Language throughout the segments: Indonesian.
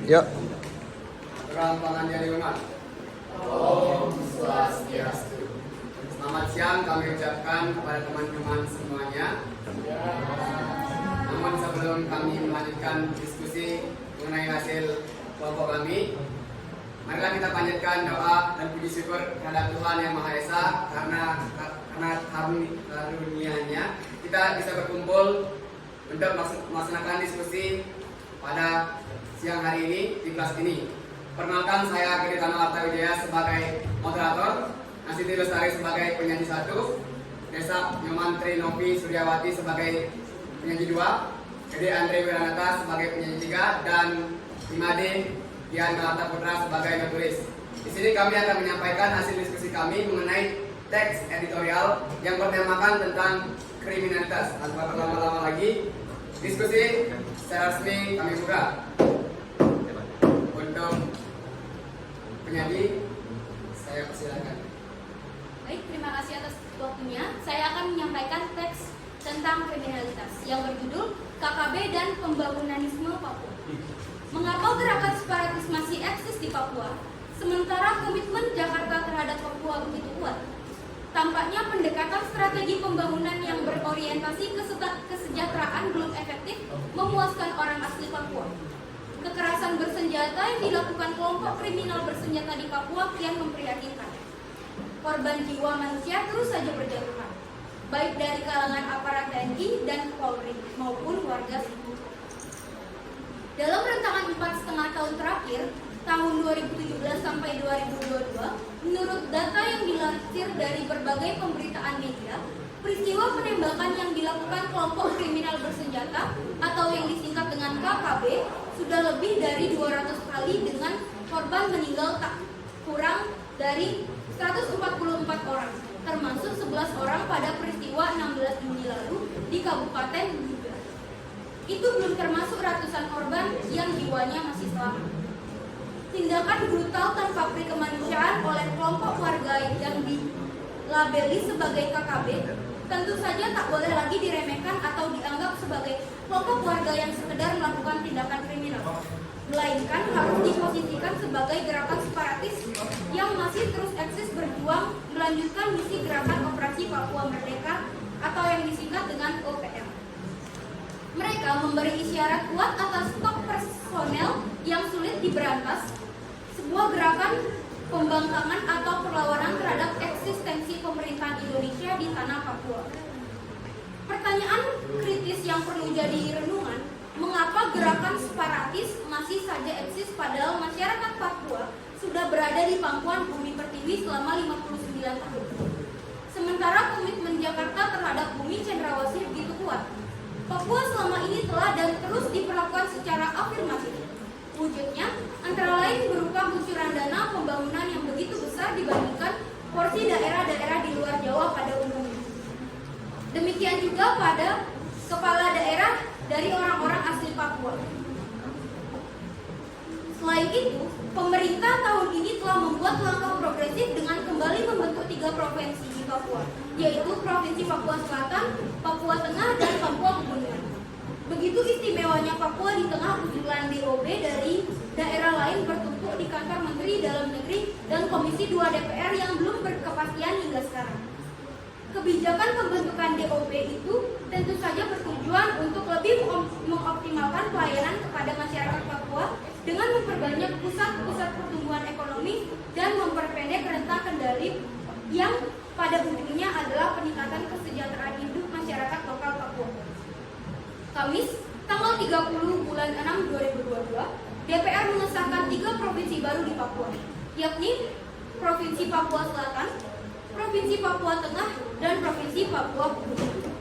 Yuk. Aturan pengajian lingkungan. Om Swastiastu. Selamat siang kami ucapkan kepada teman-teman semuanya. Namun sebelum kami melanjutkan diskusi mengenai hasil kelompok kami, marilah kita panjatkan doa dan puji syukur kepada Tuhan Yang Maha Esa karena karunia-Nya kita bisa berkumpul untuk melaksanakan diskusi pada siang hari ini di kelas ini. Perkenalkan, saya Kiritano Artawijaya sebagai moderator, Nasiti Lestari sebagai penyanyi 1, Desa Nyoman Trinopi Suryawati sebagai penyanyi 2, Ede Andre Wiranata sebagai penyanyi 3, dan Imade Dian Melata Putra sebagai penulis. Di sini kami akan menyampaikan hasil diskusi kami mengenai teks editorial yang bertemakan tentang kriminalitas. Tanpa berlama-lama lagi, diskusi secara resmi kami buka. Untuk penyanyi, saya persilakan. Baik, terima kasih atas waktunya. Saya akan menyampaikan teks tentang kriminalitas yang berjudul KKB dan Pembangunanisme Papua. Mengapa gerakan separatis masih eksis di Papua, sementara komitmen Jakarta terhadap Papua begitu kuat? Tampaknya pendekatan strategi pembangunan yang berorientasi kesejahteraan belum efektif memuaskan orang asli Papua. Kekerasan bersenjata yang dilakukan kelompok kriminal bersenjata di Papua kian memprihatinkan. Korban jiwa manusia terus saja berjatuhan, baik dari kalangan aparat TNI dan Polri maupun warga sipil. Dalam rentangan 4,5 tahun terakhir, tahun 2017 sampai 2022, menurut data yang dilansir dari berbagai pemberitaan media, peristiwa penembakan yang dilakukan kelompok kriminal bersenjata atau yang disingkat dengan KKB sudah lebih dari 200 kali dengan korban meninggal tak kurang dari 144 orang, termasuk 11 orang pada peristiwa 16 Juni lalu di Kabupaten Duga. Itu belum termasuk ratusan korban yang jiwanya masih selamat. Tindakan brutal tanpa peri kemanusiaan oleh kelompok warga yang dilabeli sebagai KKB tentu saja tak boleh lagi diremehkan atau dianggap sebagai kelompok warga yang sekedar melakukan tindakan kriminal, melainkan harus diposisikan sebagai gerakan separatis yang masih terus eksis berjuang melanjutkan misi Gerakan Operasi Papua Merdeka atau yang disingkat dengan OPM. Mereka memberi isyarat kuat atas stok personel yang sulit diberantas, sebuah gerakan pembangkangan atau perlawanan terhadap eksistensi pemerintahan Indonesia di tanah Papua. Pertanyaan kritis yang perlu jadi renungan, mengapa gerakan separatis masih saja eksis padahal masyarakat Papua sudah berada di pangkuan bumi pertiwi selama 59 tahun. Sementara komitmen Jakarta terhadap bumi cendrawasih begitu kuat. Papua selama ini telah dan terus diperlakukan secara afirmatif. Wujudnya antara lain berupa kucuran dana pembangunan yang begitu besar dibandingkan porsi daerah-daerah di luar Jawa pada umumnya. Demikian juga pada kepala daerah dari orang-orang asli Papua. Selain itu, pemerintah tahun ini telah membuat langkah progresif dengan kembali membentuk 3 provinsi di Papua, yaitu Provinsi Papua Selatan, Papua Tengah, dan Papua Pegunungan. Begitu istimewanya Papua di tengah usulan DOB dari daerah lain bertumpuk di kantor Menteri Dalam Negeri dan Komisi 2 DPR yang belum berkepastian hingga sekarang. Kebijakan pembentukan DOB itu tentu saja bertujuan untuk lebih mengoptimalkan pelayanan kepada masyarakat Papua dengan memperbanyak pusat-pusat pertumbuhan ekonomi dan memperpendek rentang kendali yang pada ujungnya adalah peningkatan kesejahteraan hidup masyarakat lokal Papua. Kamis, tanggal 30 bulan 6 2022, DPR mengesahkan 3 provinsi baru di Papua, yakni Provinsi Papua Selatan, Provinsi Papua Tengah, dan Provinsi Papua Pegunungan.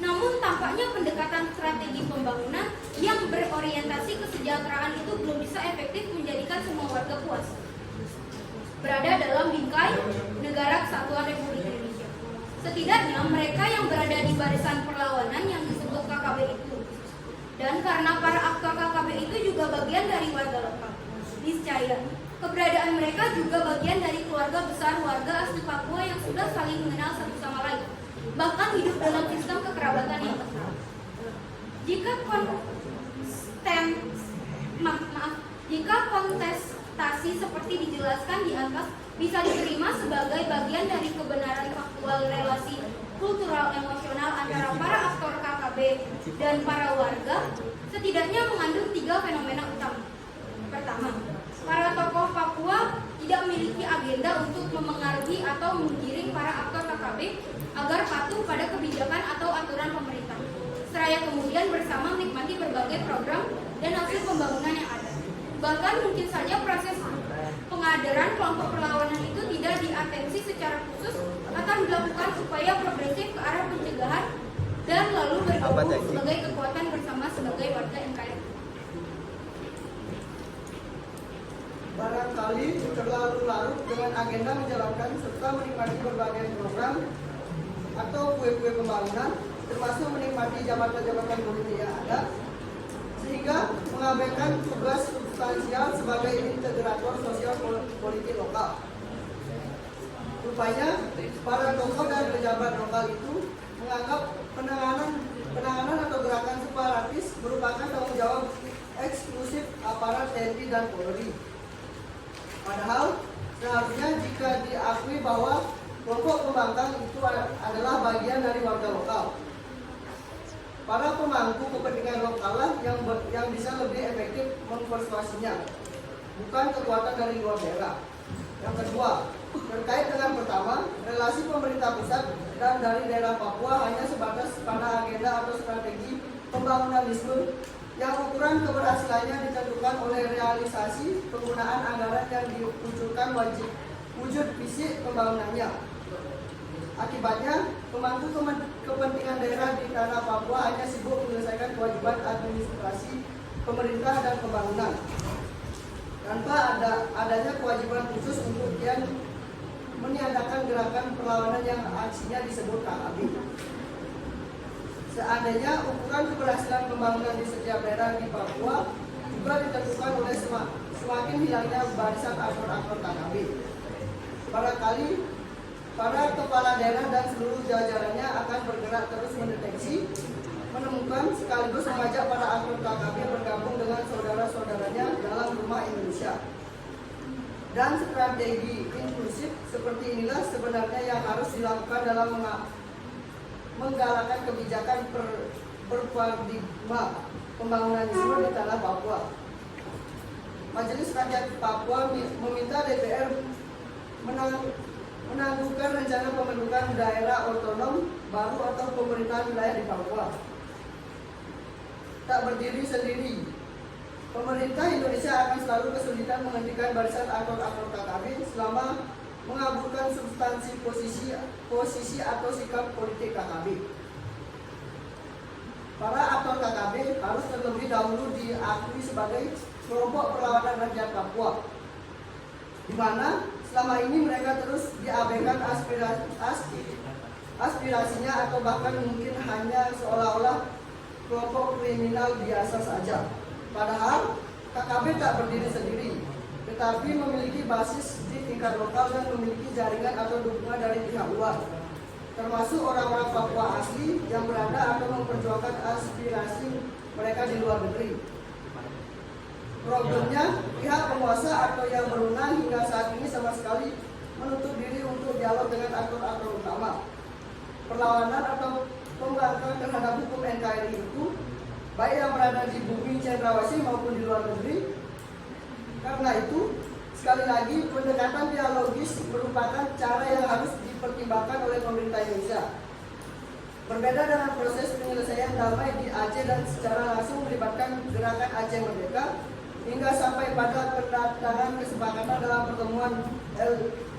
Namun tampaknya pendekatan strategi pembangunan yang berorientasi kesejahteraan itu belum bisa efektif menjadikan semua warga puas berada dalam bingkai Negara Kesatuan Republik Indonesia. Setidaknya mereka yang berada di barisan perlawanan yang disebut KKB itu. Dan karena para aktor KKB itu juga bagian dari warga lokal, niscaya keberadaan mereka juga bagian dari keluarga besar warga asli Papua yang sudah saling mengenal satu sama lain, bahkan hidup dalam sistem kekerabatan yang kental. Jika kontestasi seperti dijelaskan di atas bisa diterima sebagai bagian dari kebenaran faktual relasi kultural emosional antara para aktor KKB dan para warga, setidaknya mengandung 3 fenomena utama. Pertama, para tokoh Papua tidak memiliki agenda untuk memengaruhi atau menggiring para aktor KKB agar patuh pada kebijakan atau aturan pemerintah, seraya kemudian bersama menikmati berbagai program dan hasil pembangunan yang ada. Bahkan mungkin saja proses pengadaran kelompok perlawanan itu tidak diatensi secara khusus akan dilakukan supaya progresif ke arah pencegahan dan lalu bergabung sebagai kekuatan bersama sebagai warga NKRI. Barangkali terlalu larut dengan agenda menjalankan serta menikmati berbagai program atau kue-kue pembangunan, termasuk menikmati jabatan-jabatan politik yang ada, sehingga mengabaikan tugas substansial sebagai integrator sosial politik lokal. Rupanya, para tokoh dan pejabat lokal itu menganggap penanganan atau gerakan separatis merupakan tanggung jawab eksklusif aparat TNI dan Polri. Padahal seharusnya jika diakui bahwa kelompok pembangkang itu adalah bagian dari warga lokal, para pemangku kepentingan lokal lah yang bisa lebih efektif mempersuasinya, bukan kekuatan dari luar daerah. Yang kedua, terkait dengan pertama, relasi pemerintah pusat dan dari daerah Papua hanya sebatas pada agenda atau strategi pembangunanisme yang ukuran keberhasilannya ditentukan oleh realisasi penggunaan anggaran yang dimunculkan wujud fisik pembangunannya. Akibatnya, pemangku kepentingan daerah di tanah Papua hanya sibuk menyelesaikan kewajiban administrasi pemerintah dan pembangunan, tanpa adanya kewajiban khusus untuk kian meniadakan gerakan perlawanan yang aksinya disebut KKB. Seandainya ukuran keberhasilan pembangunan di setiap daerah di Papua juga ditentukan oleh semakin hilangnya barisan aktor-aktor KKB, barangkali para kepala daerah dan seluruh jajarannya akan bergerak terus mendeteksi, menemukan sekaligus mengajak para aktor KKB bergabung dengan saudara-saudaranya dalam rumah Indonesia. Dan strategi inklusif seperti inilah sebenarnya yang harus dilakukan dalam menggalakkan kebijakan berparadigma pembangunanisme di tanah Papua. Majelis Rakyat Papua meminta DPR menangguhkan rencana pembentukan daerah otonom baru atau pemerintahan wilayah di Papua. Tak berdiri sendiri, pemerintah Indonesia akan selalu kesulitan menghentikan barisan aktor-aktor KKB selama mengaburkan substansi posisi atau sikap politik KKB. Para aktor KKB harus terlebih dahulu diakui sebagai kelompok perlawanan rakyat Papua, di mana selama ini mereka terus diabaikan aspirasinya atau bahkan mungkin hanya seolah-olah kelompok kriminal biasa saja. Padahal KKB tak berdiri sendiri, tetapi memiliki basis di tingkat lokal dan memiliki jaringan atau dukungan dari pihak luar, termasuk orang-orang Papua asli yang berada atau memperjuangkan aspirasi mereka di luar negeri. Problemnya, pihak penguasa atau yang berwenang hingga saat ini sama sekali menutup diri untuk dialog dengan aktor-aktor utama. Perlawanan atau pembangkang terhadap hukum NKRI itu, baik yang berada di bumi cendrawasih maupun di luar negeri. Karena itu, sekali lagi pendekatan dialogis merupakan cara yang harus dipertimbangkan oleh pemerintah Indonesia. Berbeda dengan proses penyelesaian damai di Aceh dan secara langsung melibatkan gerakan Aceh Merdeka, hingga sampai pada penandatangan kesepakatan dalam pertemuan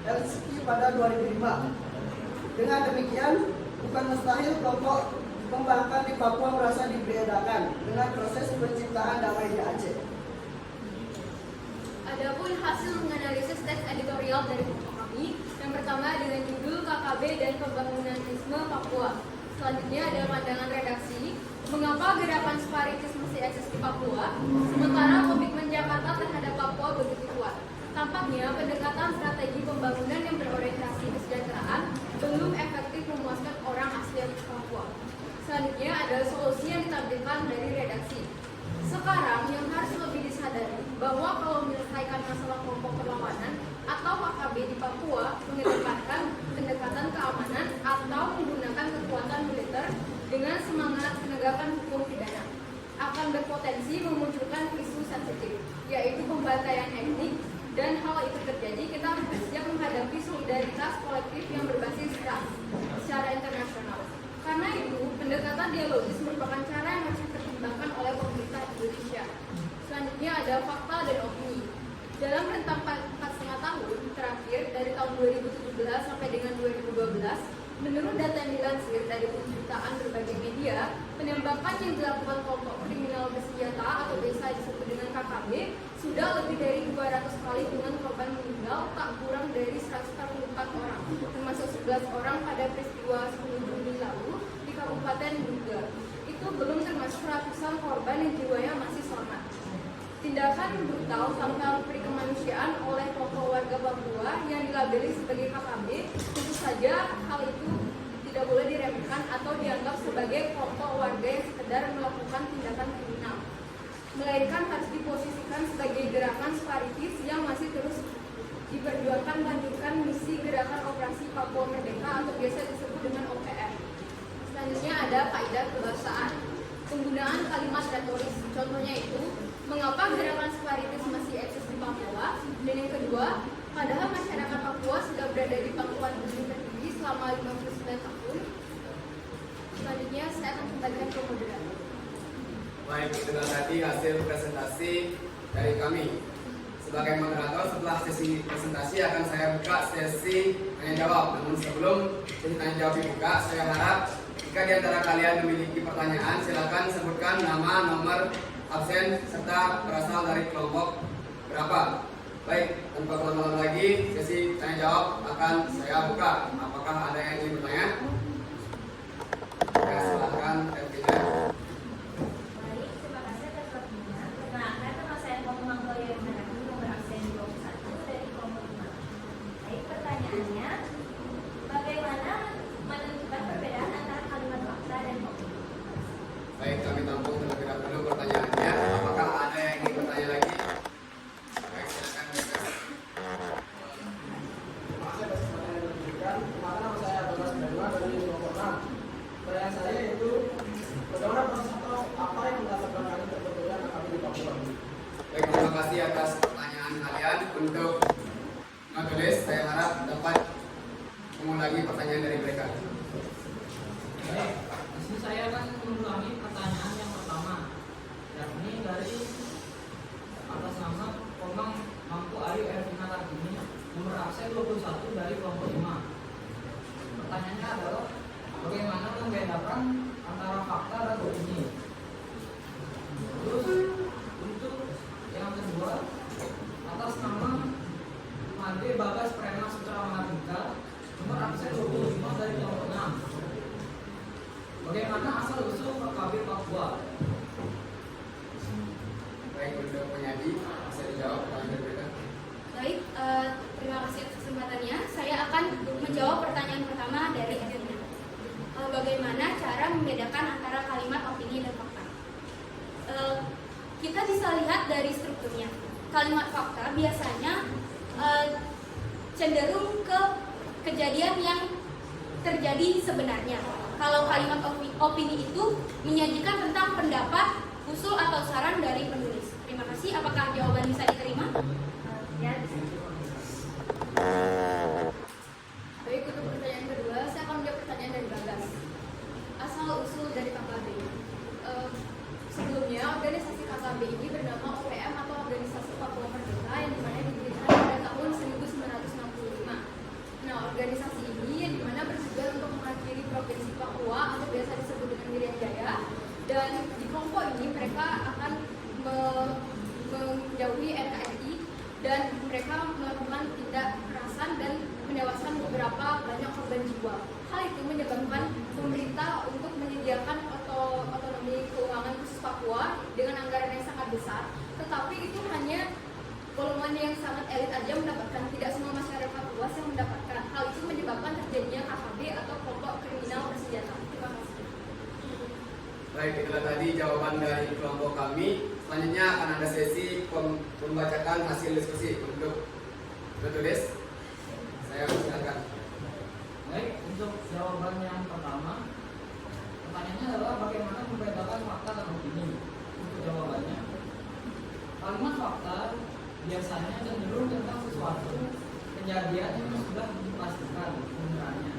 Helsinki pada 2005. Dengan demikian, bukan mustahil kelompok pembangkang di Papua merasa dibedakan dengan proses penciptaan damai di Aceh. Adapun hasil menganalisis teks editorial dari buku kami, yang pertama dengan judul KKB dan Pembangunanisme Papua. Selanjutnya ada pandangan redaksi, mengapa gerakan separatis masih eksis di Papua, sementara komitmen Jakarta terhadap Papua begitu kuat. Tampaknya pendekatan strategi pembangunan yang berorientasi kesejahteraan belum efektif memuaskan orang asli Papua. Selanjutnya ada solusi yang ditampilkan dari redaksi. Sekarang yang harus lebih disadari bahwa kalau menyelesaikan masalah kelompok perlawanan atau KKB di Papua mengedepankan pendekatan keamanan atau menggunakan kekuatan militer dengan semangat penegakan hukum pidana akan berpotensi memunculkan isu sensitif, yaitu pembantaian etnik, dan hal itu terjadi kita harus bersiap menghadapi solidaritas kolektif yang berbasis ras secara internasional. Karena itu, pendekatan dialogis merupakan cara yang harus dipertimbangkan oleh pemerintah Indonesia. Selanjutnya ada fakta dan opini. Dalam rentang 4,5 tahun terakhir dari tahun 2017 sampai dengan 2012, menurut data yang dilansir dari pemberitaan berbagai media, penembakan yang dilakukan kelompok kriminal bersenjata atau biasa disebut dengan KKB sudah lebih dari 200 kali dengan korban meninggal tak kurang dari 144 orang, termasuk 11 orang pada peristiwa 10 Juni lalu di Kabupaten Duga. Itu belum termasuk ratusan korban yang jiwanya masih selamat. Tindakan brutal tanpa peri kemanusiaan oleh kelompok warga Papua yang dilabeli sebagai KKB, tentu saja hal itu tidak boleh diremehkan atau dianggap sebagai kelompok warga yang sekedar melakukan tindakan kriminal, melainkan harus diposisikan sebagai gerakan separatis yang masih terus diperjuangkan melanjutkan misi gerakan operasi Papua Merdeka atau biasa disebut dengan OPM. Selanjutnya ada faedah kebahasaan. Penggunaan kalimat retoris, contohnya itu, mengapa gerakan separatis masih eksis di Papua? Dan yang kedua, padahal masyarakat Papua sudah berada di pangkuan bumi tertinggi selama 59 tahun. Selanjutnya, saya akan kembalikan ke moderator. Baik, itulah tadi hasil presentasi dari kami. Sebagai moderator, setelah sesi presentasi akan saya buka sesi tanya jawab. Namun sebelum sesi tanya jawab dibuka, saya harap jika di antara kalian memiliki pertanyaan, silakan sebutkan nama, nomor, absen, serta berasal dari kelompok berapa. Baik, tanpa berlama-lama lagi, sesi tanya jawab akan saya buka. Apakah ada yang ingin bertanya? Ya, silakan, Elvina. Baik, terima kasih atas waktunya. Perkenalkan, nama saya Muhammad Mangkoyo Manaki, nomor absen 21 dari kelompok 5. Baik, pertanyaannya, bagaimana menentukan perbedaan antara kalimat fakta dan opini? Baik, kami tampung terlebih dahulu pertanyaannya. Apakah ada yang ingin bertanya lagi? Baik, silakan. Terima kasih atas pertanyaan yang diberikan. Perkenalkan, nama saya Abdullah Sudarma dari kelompok 6. Pertanyaan saya yaitu, bagaimana proses atau apa yang mendasarkan kalian terbentuknya KKB di Papua? Baik, terima kasih atas pertanyaan kalian. Untuk menulis, saya harap dapat mengulangi pertanyaan dari mereka. Baik, di sini saya akan mengulangi pertanyaan yang pertama, yakni dari atas nama Komang Mampu Ayu Ervina Kartini, nomor absen 21 dari kelompok 5. Pertanyaannya adalah, bagaimana membedakan antara fakta dan opini? Terus, untuk yang kedua, atas nama Made Bagas Prema Sutra Mahardika, nomor absen 25 dari kelompok 6. Bagaimana asal usul KKB Papua? Baik, untuk penyaji, bisa dijawab pertanyaan dari mereka. Baik, terima kasih atas kesempatannya. Saya akan menjawab pertanyaan pertama dari Erina. Bagaimana cara membedakan antara kalimat opini dan fakta? Kita bisa lihat dari strukturnya. Kalimat fakta biasanya cenderung ke kejadian yang terjadi sebenarnya. Kalau kalimat opini itu menyajikan tentang pendapat, usul atau saran dari penulis. Terima kasih. Apakah jawaban bisa diterima? Ya, bisa. Baik, untuk pertanyaan kedua, saya akan menjawab pertanyaan dari Bagas. Asal usul dari KKB. Sebelumnya, organisasi KKB ini bernama OPM atau Organisasi Papua Merdeka yang dimana didirikan pada tahun 1965. Nah, organisasi ini yang dimana bertujuan untuk mengakhiri provinsi Papua atau biasa disebut dengan Irian Jaya. Dan di kelompok ini mereka akan menjauhi NKRI dan mereka melakukan tindak kekerasan dan menewaskan beberapa banyak korban jiwa. Hal itu menyebabkan pemerintah untuk menyediakan otonomi keuangan khusus Papua dengan anggaran yang sangat besar, tetapi itu hanya golongan yang sangat elit aja mendapatkan, tidak semua masyarakat luas yang mendapatkan. Hal itu menyebabkan terjadinya KKB atau kelompok kriminal bersenjata. Terima kasih. Baik, itulah tadi jawaban dari kelompok kami. Selanjutnya akan ada sesi membacakan hasil diskusi untuk metode. Saya persilakan. Baik, untuk jawaban yang pertama, pertanyaannya adalah bagaimana membedakan fakta dan opini. Untuk jawabannya, kalimat fakta biasanya cenderung tentang sesuatu kejadian yang sudah dipastikan kebenarannya.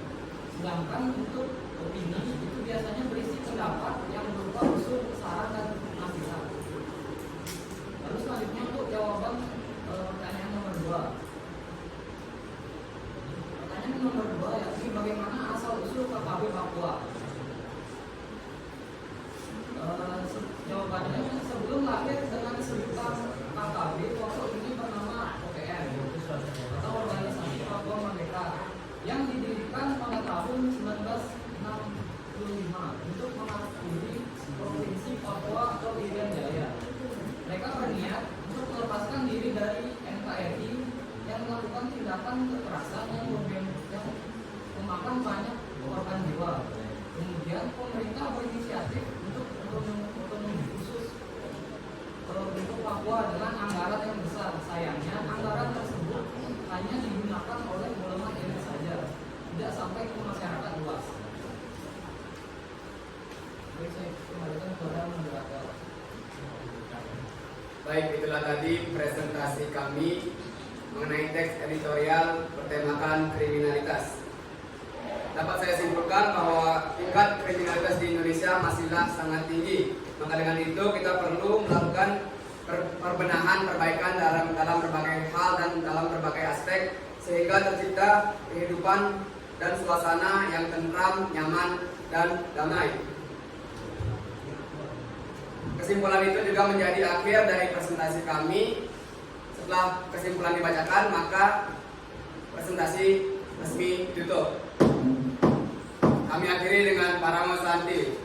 Sedangkan untuk opini itu biasanya berisi pendapat yang berupa usul, saran, dan nasihat. Lalu selanjutnya untuk jawaban pertanyaan nomor 2. Pertanyaan nomor 2 yakni bagaimana asal usul KKB Papua. Jawabannya, sebelum lahir dengan sebutan KKB, pokok ini bernama OPM atau Organisasi Papua Merdeka yang didirikan pada tahun 1965 untuk mengakhiri Provinsi Papua atau Irian Jaya. Mereka berniat untuk melepaskan diri dari NKRI yang melakukan tindakan kekerasan yang memakan banyak korban jiwa. Kemudian pemerintah berinisiatif untuk otonomi khusus untuk Papua dengan anggaran yang besar. Sayangnya anggaran tersebut hanya digunakan oleh golongan elit saja, tidak sampai ke masyarakat luas. Baik, saya kembalikan kepada moderator. Baik, itulah tadi presentasi kami mengenai teks editorial bertemakan kriminalitas. Dapat saya simpulkan bahwa tingkat kriminalitas di Indonesia masihlah sangat tinggi. Maka dengan itu kita perlu melakukan perbenahan, perbaikan dalam berbagai hal dan dalam berbagai aspek sehingga tercipta kehidupan dan suasana yang tentram, nyaman, dan damai. Kesimpulan itu juga menjadi akhir dari presentasi kami. Setelah kesimpulan dibacakan, maka presentasi resmi ditutup. Kami akhiri dengan Paramo Santi.